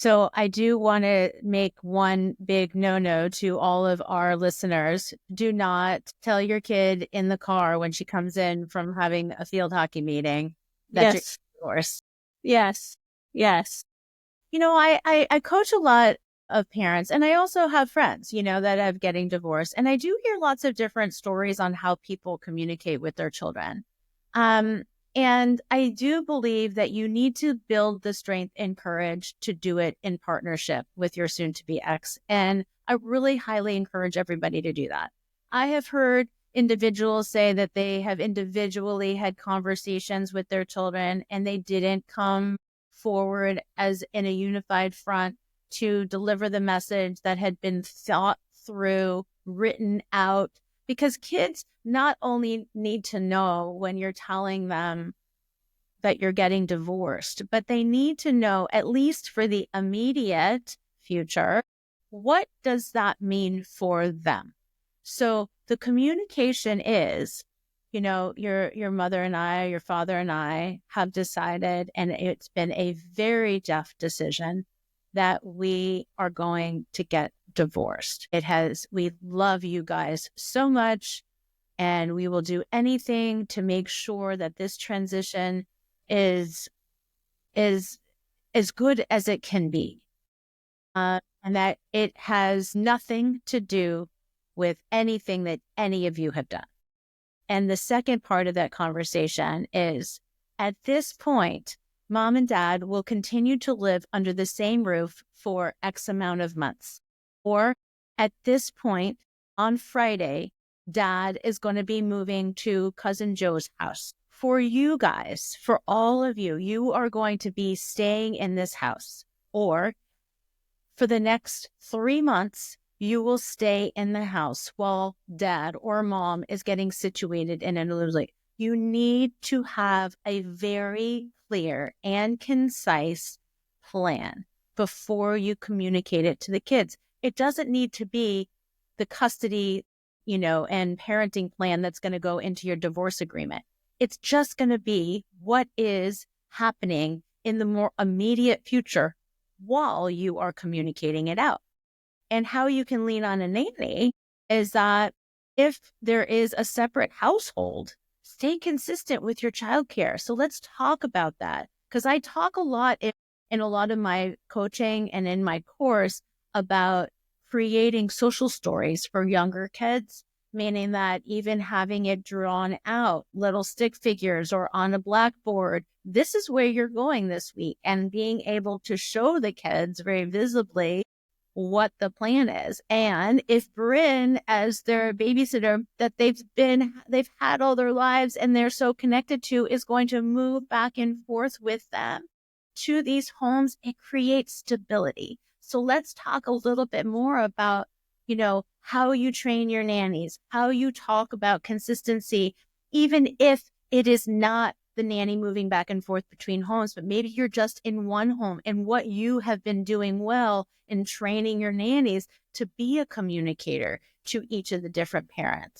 So I do want to make one big no-no to all of our listeners. Do not tell your kid in the car when she comes in from having a field hockey meeting that you're Yes. divorced. Yes. Yes. I coach a lot of parents, and I also have friends, that have getting divorced. And I do hear lots of different stories on how people communicate with their children. Um, and I do believe that you need to build the strength and courage to do it in partnership with your soon to be ex. And I really highly encourage everybody to do that. I have heard individuals say that they have individually had conversations with their children and they didn't come forward as in a unified front to deliver the message that had been thought through, written out, because kids not only need to know when you're telling them that you're getting divorced, but they need to know, at least for the immediate future, what does that mean for them? So the communication is, your mother and I, your father and I have decided, and it's been a very tough decision, that we are going to get divorced. We love you guys so much, and we will do anything to make sure that this transition is is as good as it can be, and that it has nothing to do with anything that any of you have done. And the second part of that conversation is, at this point, mom and dad will continue to live under the same roof for X amount of months. Or at this point, on Friday, dad is going to be moving to cousin Joe's house. For you guys, for all of you, you are going to be staying in this house. Or for the next 3 months, you will stay in the house while dad or mom is getting situated in another place. You need to have a very clear and concise plan before you communicate it to the kids. It doesn't need to be the custody, and parenting plan that's going to go into your divorce agreement. It's just going to be what is happening in the more immediate future while you are communicating it out. And how you can lean on a nanny is that if there is a separate household, stay consistent with your childcare. So let's talk about that, because I talk a lot in a lot of my coaching and in my course about creating social stories for younger kids, meaning that even having it drawn out, little stick figures or on a blackboard, this is where you're going this week, and being able to show the kids very visibly what the plan is. And if Brynn, as their babysitter that they've had all their lives and they're so connected to, is going to move back and forth with them to these homes, it creates stability. So let's talk a little bit more about, how you train your nannies, how you talk about consistency, even if it is not the nanny moving back and forth between homes, but maybe you're just in one home, and what you have been doing well in training your nannies to be a communicator to each of the different parents.